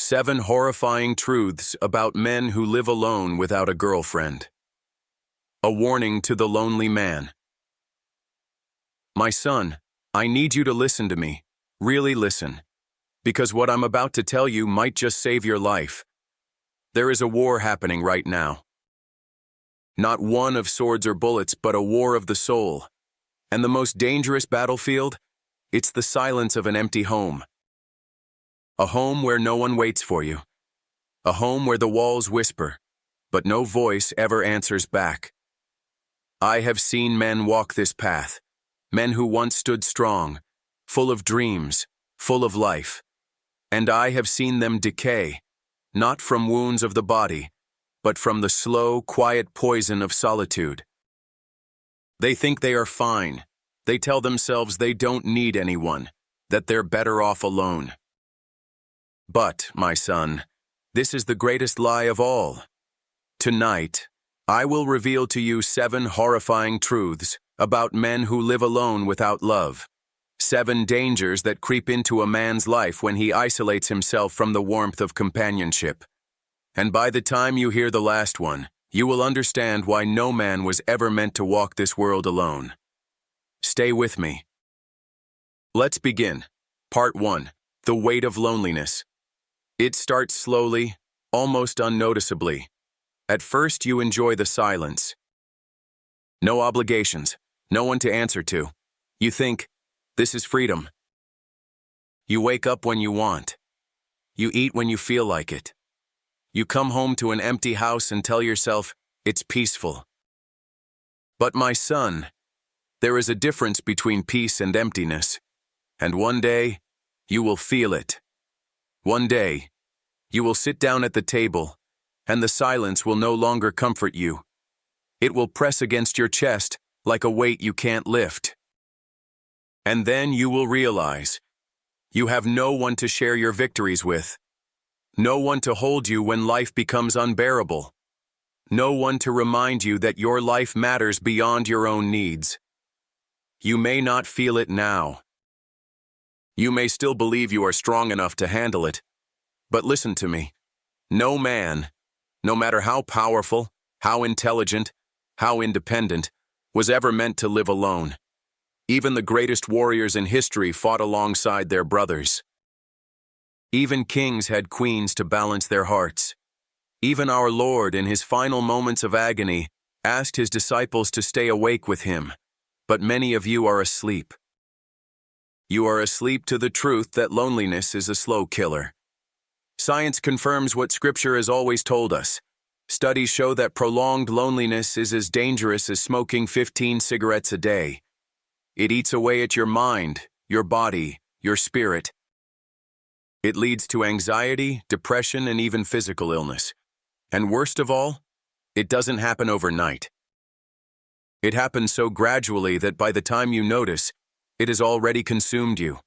7 horrifying truths about men who live alone without a girlfriend. A warning to the lonely man. My son, I need you to listen to me. Really listen. Because what I'm about to tell you might just save your life. There is a war happening right now. Not one of swords or bullets, but a war of the soul. And the most dangerous battlefield? It's the silence of an empty home. A home where no one waits for you. A home where the walls whisper, but no voice ever answers back. I have seen men walk this path, men who once stood strong, full of dreams, full of life. And I have seen them decay, not from wounds of the body, but from the slow, quiet poison of solitude. They think they are fine. They tell themselves they don't need anyone, that they're better off alone. But, my son, this is the greatest lie of all. Tonight, I will reveal to you 7 horrifying truths about men who live alone without love. 7 dangers that creep into a man's life when he isolates himself from the warmth of companionship. And by the time you hear the last one, you will understand why no man was ever meant to walk this world alone. Stay with me. Let's begin. Part 1. The weight of loneliness. It starts slowly, almost unnoticeably. At first, you enjoy the silence. No obligations, no one to answer to. You think, this is freedom. You wake up when you want. You eat when you feel like it. You come home to an empty house and tell yourself, it's peaceful. But my son, there is a difference between peace and emptiness. And one day, you will feel it. One day, you will sit down at the table, and the silence will no longer comfort you. It will press against your chest like a weight you can't lift. And then you will realize you have no one to share your victories with, no one to hold you when life becomes unbearable, no one to remind you that your life matters beyond your own needs. You may not feel it now. You may still believe you are strong enough to handle it. But listen to me. No man, no matter how powerful, how intelligent, how independent, was ever meant to live alone. Even the greatest warriors in history fought alongside their brothers. Even kings had queens to balance their hearts. Even our Lord, in his final moments of agony, asked his disciples to stay awake with him. But many of you are asleep. You are asleep to the truth that loneliness is a slow killer. Science confirms what Scripture has always told us. Studies show that prolonged loneliness is as dangerous as smoking 15 cigarettes a day. It eats away at your mind, your body, your spirit. It leads to anxiety, depression, and even physical illness. And worst of all, it doesn't happen overnight. It happens so gradually that by the time you notice, it has already consumed you.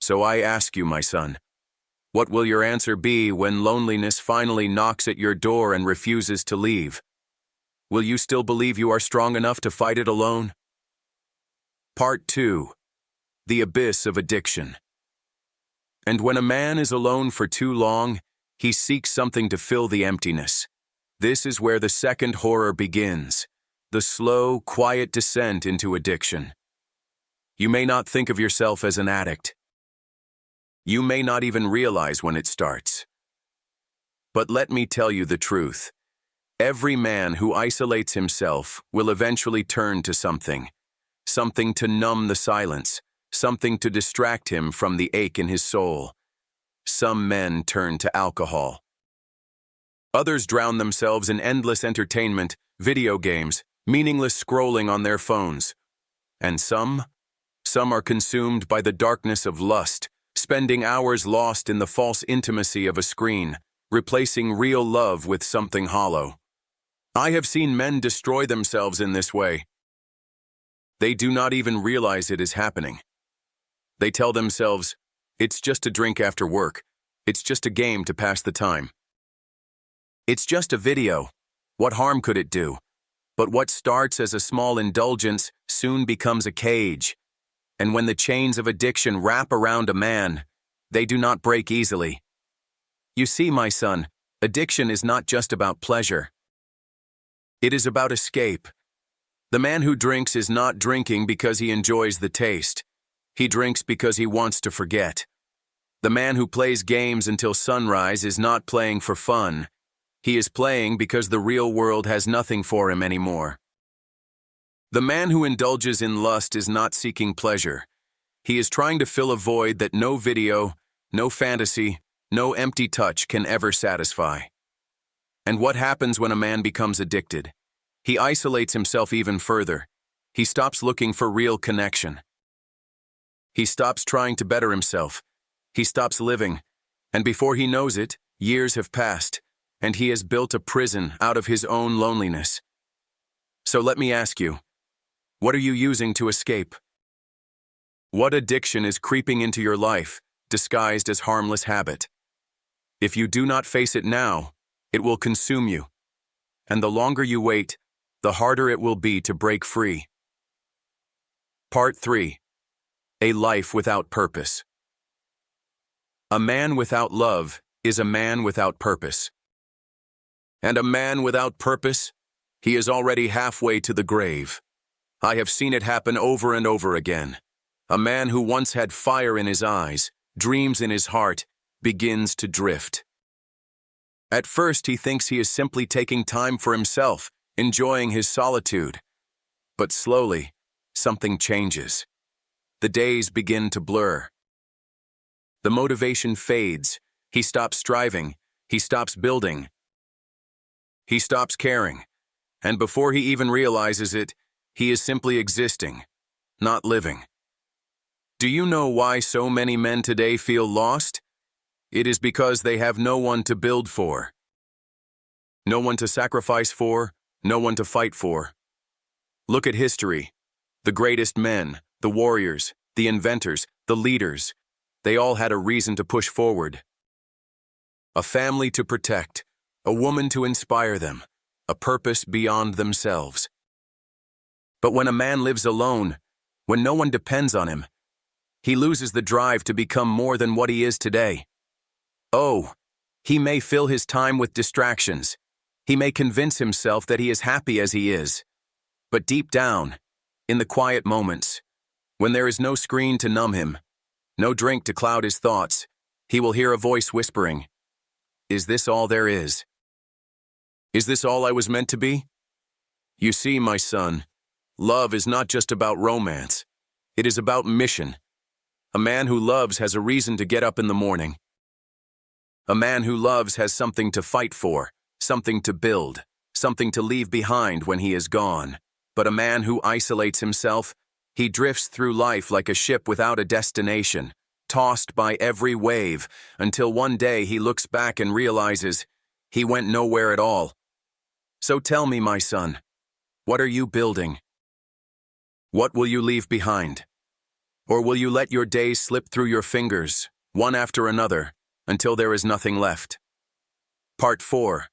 So I ask you, my son, what will your answer be when loneliness finally knocks at your door and refuses to leave? Will you still believe you are strong enough to fight it alone? Part 2. The abyss of addiction. And when a man is alone for too long, he seeks something to fill the emptiness. This is where the second horror begins, the slow, quiet descent into addiction. You may not think of yourself as an addict. You may not even realize when it starts. But let me tell you the truth. Every man who isolates himself will eventually turn to something to numb the silence, something to distract him from the ache in his soul. Some men turn to alcohol. Others drown themselves in endless entertainment, video games, meaningless scrolling on their phones. And some are consumed by the darkness of lust, spending hours lost in the false intimacy of a screen, replacing real love with something hollow. I have seen men destroy themselves in this way. They do not even realize it is happening. They tell themselves, it's just a drink after work. It's just a game to pass the time. It's just a video. What harm could it do? But what starts as a small indulgence soon becomes a cage. And when the chains of addiction wrap around a man, they do not break easily. You see, my son, addiction is not just about pleasure. It is about escape. The man who drinks is not drinking because he enjoys the taste. He drinks because he wants to forget. The man who plays games until sunrise is not playing for fun. He is playing because the real world has nothing for him anymore. The man who indulges in lust is not seeking pleasure. He is trying to fill a void that no video, no fantasy, no empty touch can ever satisfy. And what happens when a man becomes addicted? He isolates himself even further. He stops looking for real connection. He stops trying to better himself. He stops living. And before he knows it, years have passed, and he has built a prison out of his own loneliness. So let me ask you, what are you using to escape? What addiction is creeping into your life, disguised as harmless habit? If you do not face it now, it will consume you. And the longer you wait, the harder it will be to break free. Part 3. A life without purpose. A man without love is a man without purpose. And a man without purpose, he is already halfway to the grave. I have seen it happen over and over again. A man who once had fire in his eyes, dreams in his heart, begins to drift. At first, he thinks he is simply taking time for himself, enjoying his solitude. But slowly, something changes. The days begin to blur. The motivation fades. He stops striving. He stops building. He stops caring. And before he even realizes it, he is simply existing, not living. Do you know why so many men today feel lost? It is because they have no one to build for. No one to sacrifice for, no one to fight for. Look at history. The greatest men, the warriors, the inventors, the leaders, they all had a reason to push forward. A family to protect, a woman to inspire them, a purpose beyond themselves. But when a man lives alone, when no one depends on him, he loses the drive to become more than what he is today. Oh, he may fill his time with distractions. He may convince himself that he is happy as he is. But deep down, in the quiet moments, when there is no screen to numb him, no drink to cloud his thoughts, he will hear a voice whispering, "Is this all there is? Is this all I was meant to be?" You see, my son, love is not just about romance. It is about mission. A man who loves has a reason to get up in the morning. A man who loves has something to fight for, something to build, something to leave behind when he is gone. But a man who isolates himself, he drifts through life like a ship without a destination, tossed by every wave, until one day he looks back and realizes he went nowhere at all. So tell me, my son, what are you building? What will you leave behind? Or will you let your days slip through your fingers, one after another, until there is nothing left? Part 4.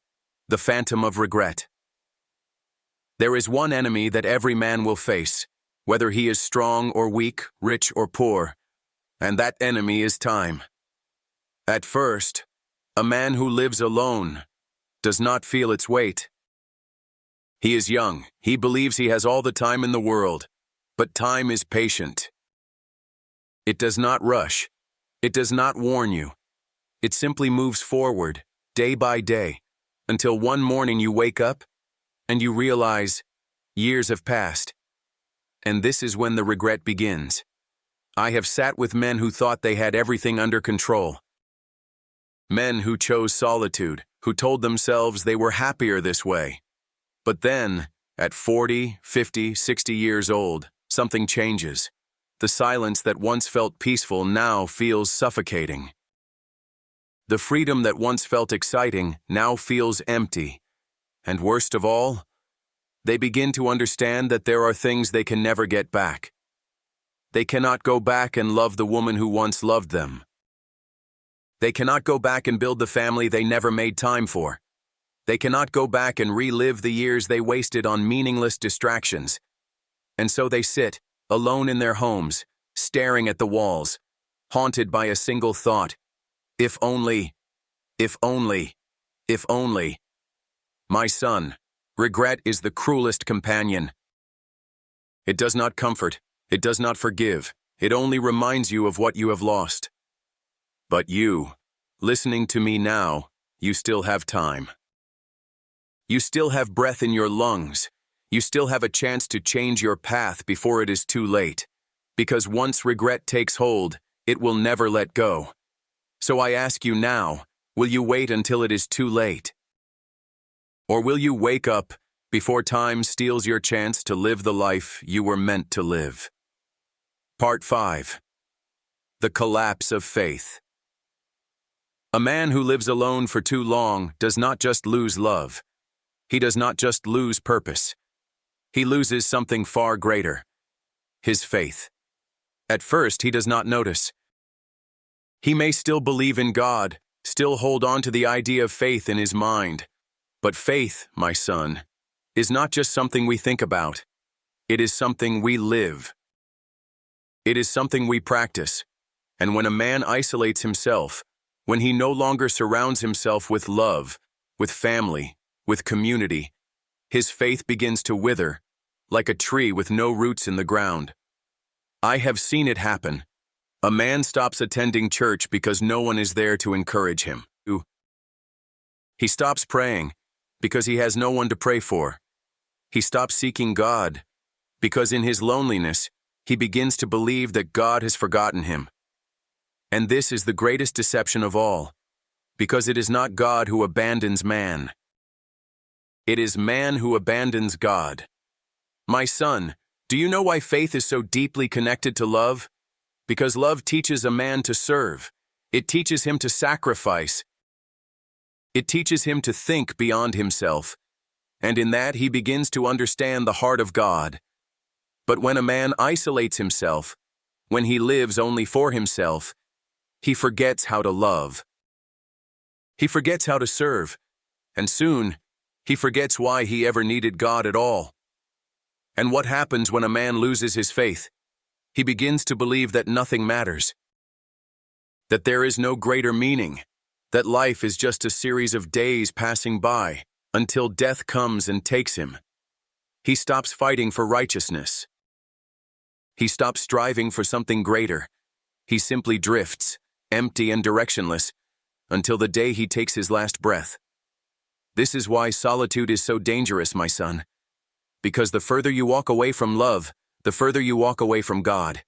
The Phantom of Regret. There is one enemy that every man will face, whether he is strong or weak, rich or poor, and that enemy is time. At first, a man who lives alone does not feel its weight. He is young. He believes he has all the time in the world, but time is patient. It does not rush. It does not warn you. It simply moves forward, day by day, until one morning you wake up and you realize years have passed. And this is when the regret begins. I have sat with men who thought they had everything under control. Men who chose solitude, who told themselves they were happier this way. But then, at 40, 50, 60 years old, something changes. The silence that once felt peaceful now feels suffocating. The freedom that once felt exciting now feels empty. And worst of all, they begin to understand that there are things they can never get back. They cannot go back and love the woman who once loved them. They cannot go back and build the family they never made time for. They cannot go back and relive the years they wasted on meaningless distractions. And so they sit, alone in their homes, staring at the walls, haunted by a single thought. If If only, if only. My son, regret is the cruelest companion. It does not comfort, it does not forgive, it only reminds you of what you have lost. But you, listening to me now, you still have time. You still have breath in your lungs. You still have a chance to change your path before it is too late. Because once regret takes hold, it will never let go. So I ask you now, will you wait until it is too late? Or will you wake up before time steals your chance to live the life you were meant to live? Part 5. The collapse of faith. A man who lives alone for too long does not just lose love. He does not just lose purpose. He loses something far greater: his faith. At first, he does not notice. He may still believe in God, still hold on to the idea of faith in his mind. But faith, my son, is not just something we think about. It is something we live. It is something we practice. And when a man isolates himself, when he no longer surrounds himself with love, with family, with community, his faith begins to wither, like a tree with no roots in the ground. I have seen it happen. A man stops attending church because no one is there to encourage him. He stops praying because he has no one to pray for. He stops seeking God because in his loneliness, he begins to believe that God has forgotten him. And this is the greatest deception of all, because it is not God who abandons man. It is man who abandons God. My son, do you know why faith is so deeply connected to love? Because love teaches a man to serve. It teaches him to sacrifice. It teaches him to think beyond himself. And in that he begins to understand the heart of God. But when a man isolates himself, when he lives only for himself, he forgets how to love. He forgets how to serve. And soon, he forgets why he ever needed God at all. And what happens when a man loses his faith? He begins to believe that nothing matters, that there is no greater meaning, that life is just a series of days passing by until death comes and takes him. He stops fighting for righteousness. He stops striving for something greater. He simply drifts, empty and directionless, until the day he takes his last breath. This is why solitude is so dangerous, my son. Because the further you walk away from love, the further you walk away from God.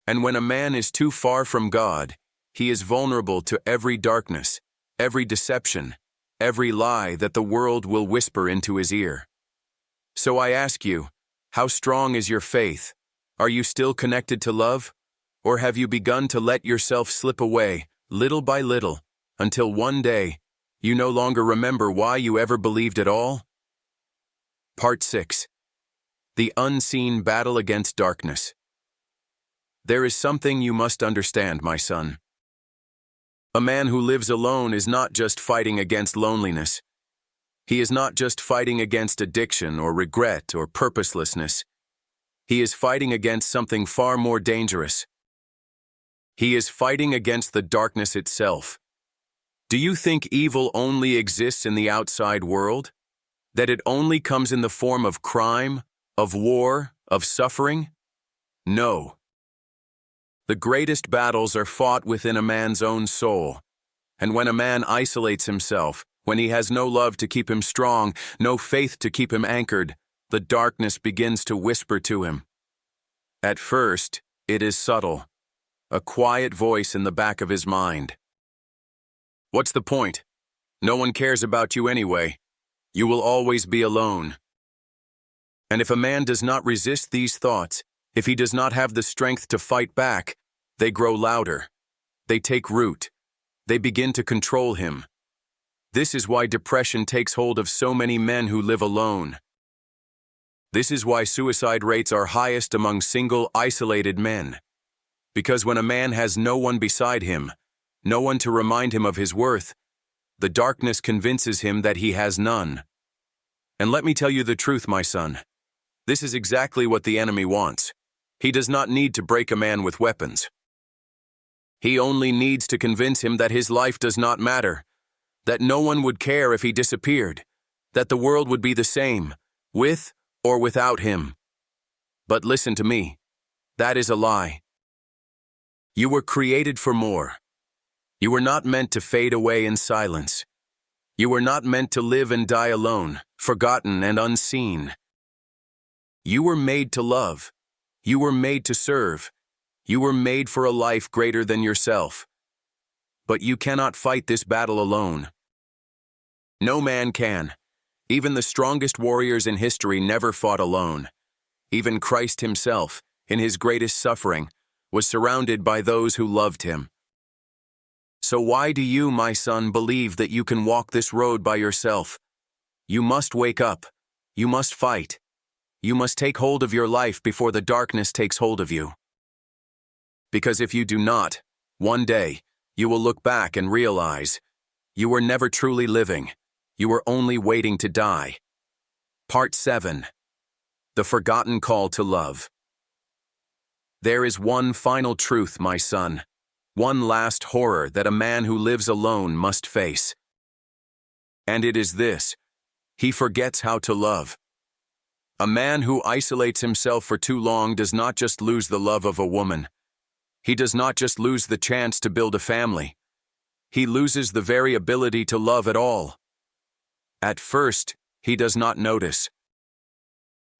And when a man is too far from God, he is vulnerable to every darkness, every deception, every lie that the world will whisper into his ear. So I ask you, how strong is your faith? Are you still connected to love? Or have you begun to let yourself slip away, little by little, until one day, you no longer remember why you ever believed at all? Part 6. The unseen battle against darkness. There is something you must understand, my son. A man who lives alone is not just fighting against loneliness. He is not just fighting against addiction or regret or purposelessness. He is fighting against something far more dangerous. He is fighting against the darkness itself. Do you think evil only exists in the outside world? That it only comes in the form of crime, of war, of suffering? No. The greatest battles are fought within a man's own soul. And when a man isolates himself, when he has no love to keep him strong, no faith to keep him anchored, the darkness begins to whisper to him. At first, it is subtle, a quiet voice in the back of his mind. What's the point? No one cares about you anyway. You will always be alone. And if a man does not resist these thoughts, if he does not have the strength to fight back, they grow louder. They take root. They begin to control him. This is why depression takes hold of so many men who live alone. This is why suicide rates are highest among single, isolated men. Because when a man has no one beside him, no one to remind him of his worth, the darkness convinces him that he has none. And let me tell you the truth, my son. This is exactly what the enemy wants. He does not need to break a man with weapons. He only needs to convince him that his life does not matter, that no one would care if he disappeared, that the world would be the same, with or without him. But listen to me. That is a lie. You were created for more. You were not meant to fade away in silence. You were not meant to live and die alone, forgotten and unseen. You were made to love. You were made to serve. You were made for a life greater than yourself. But you cannot fight this battle alone. No man can. Even the strongest warriors in history never fought alone. Even Christ himself, in his greatest suffering, was surrounded by those who loved him. So why do you, my son, believe that you can walk this road by yourself? You must wake up. You must fight. You must take hold of your life before the darkness takes hold of you. Because if you do not, one day, you will look back and realize you were never truly living. You were only waiting to die. Part 7. The Forgotten Call to Love. There is one final truth, my son. One last horror that a man who lives alone must face. And it is this: he forgets how to love. A man who isolates himself for too long does not just lose the love of a woman. He does not just lose the chance to build a family. He loses the very ability to love at all. At first, he does not notice.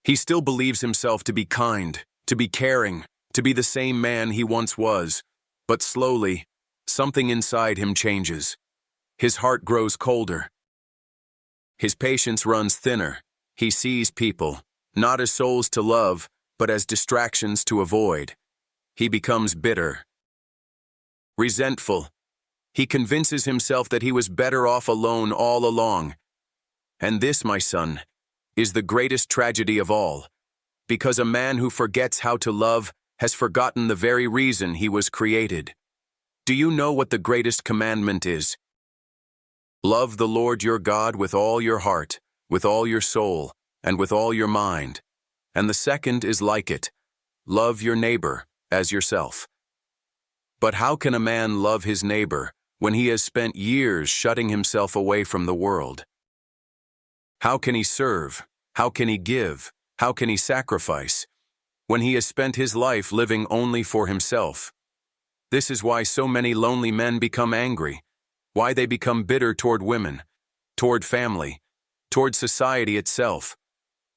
He still believes himself to be kind, to be caring, to be the same man he once was. But slowly, something inside him changes. His heart grows colder. His patience runs thinner. He sees people, not as souls to love, but as distractions to avoid. He becomes bitter, resentful. He convinces himself that he was better off alone all along. And this, my son, is the greatest tragedy of all, because a man who forgets how to love has forgotten the very reason he was created. Do you know what the greatest commandment is? Love the Lord your God with all your heart, with all your soul, and with all your mind. And the second is like it: love your neighbor as yourself. But how can a man love his neighbor when he has spent years shutting himself away from the world? How can he serve? How can he give? How can he sacrifice when he has spent his life living only for himself? This is why so many lonely men become angry, why they become bitter toward women, toward family, toward society itself,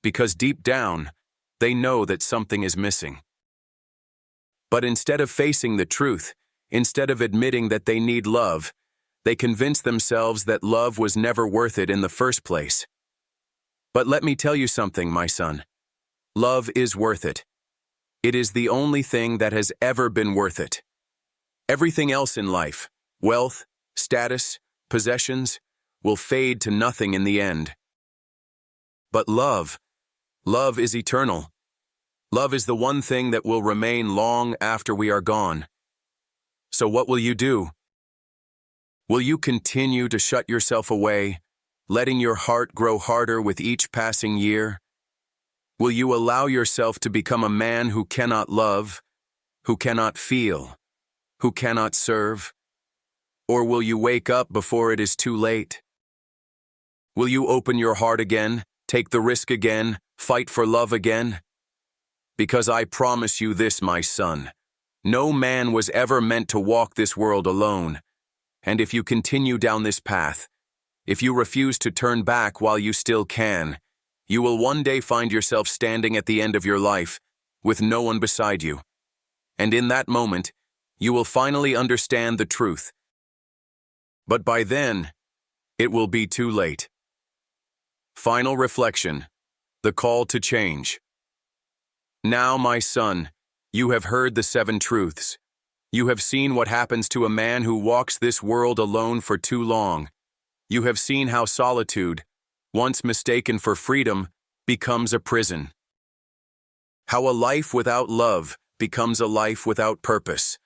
because deep down, they know that something is missing. But instead of facing the truth, instead of admitting that they need love, they convince themselves that love was never worth it in the first place. But let me tell you something, my son. Love is worth it. It is the only thing that has ever been worth it. Everything else in life, wealth, status, possessions, will fade to nothing in the end. But love is eternal. Love is the one thing that will remain long after we are gone. So what will you do? Will you continue to shut yourself away, letting your heart grow harder with each passing year? Will you allow yourself to become a man who cannot love, who cannot feel, who cannot serve? Or will you wake up before it is too late? Will you open your heart again, take the risk again, fight for love again? Because I promise you this, my son, no man was ever meant to walk this world alone. And if you continue down this path, if you refuse to turn back while you still can, you will one day find yourself standing at the end of your life, with no one beside you. And in that moment, you will finally understand the truth. But by then, it will be too late. Final reflection: the call to change. Now, my son, you have heard the 7 truths. You have seen what happens to a man who walks this world alone for too long. You have seen how solitude, once mistaken for freedom, becomes a prison. How a life without love becomes a life without purpose.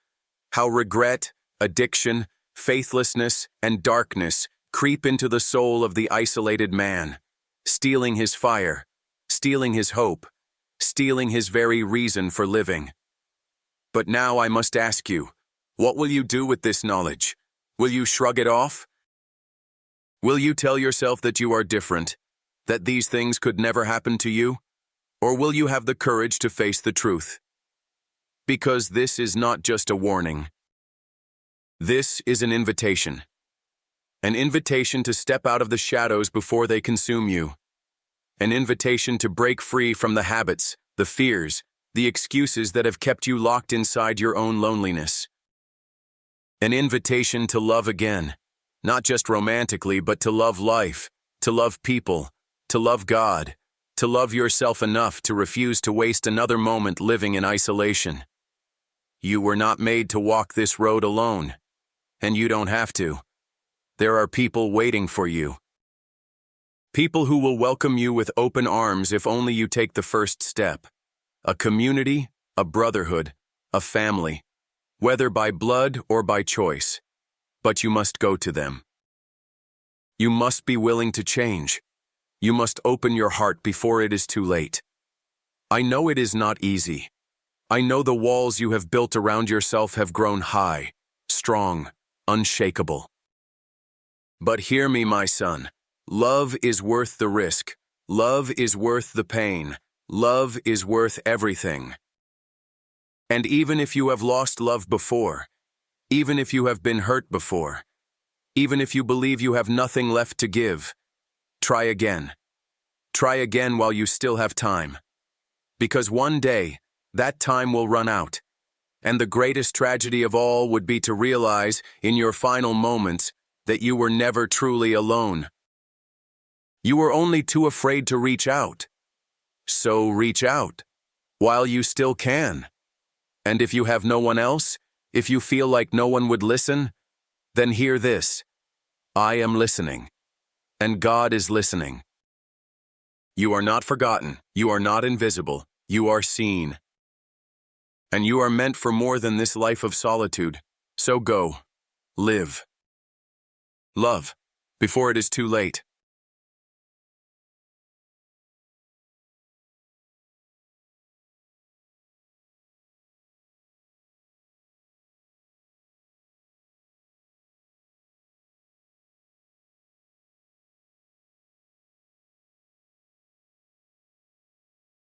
How regret, addiction, faithlessness, and darkness creep into the soul of the isolated man, stealing his fire, stealing his hope, stealing his very reason for living. But now I must ask you, What will you do with this knowledge? Will you shrug it off? Will you tell yourself that you are different, that these things could never happen to you? Or will you have the courage to face the truth? Because this is not just a warning. This is an invitation. An invitation to step out of the shadows before they consume you. An invitation to break free from the habits, the fears, the excuses that have kept you locked inside your own loneliness. An invitation to love again, not just romantically, but to love life, to love people, to love God, to love yourself enough to refuse to waste another moment living in isolation. You were not made to walk this road alone, and you don't have to. There are people waiting for you. People who will welcome you with open arms if only you take the first step. A community, a brotherhood, a family, whether by blood or by choice. But you must go to them. You must be willing to change. You must open your heart before it is too late. I know it is not easy. I know the walls you have built around yourself have grown high, strong, unshakable. But hear me, my son. Love is worth the risk. Love is worth the pain. Love is worth everything. And even if you have lost love before, even if you have been hurt before, even if you believe you have nothing left to give, try again. Try again while you still have time. Because one day, that time will run out. And the greatest tragedy of all would be to realize, in your final moments, that you were never truly alone. You were only too afraid to reach out. So reach out, while you still can. And if you have no one else, if you feel like no one would listen, then hear this. I am listening. And God is listening. You are not forgotten. You are not invisible. You are seen. And you are meant for more than this life of solitude. So go. Live. Love, before it is too late.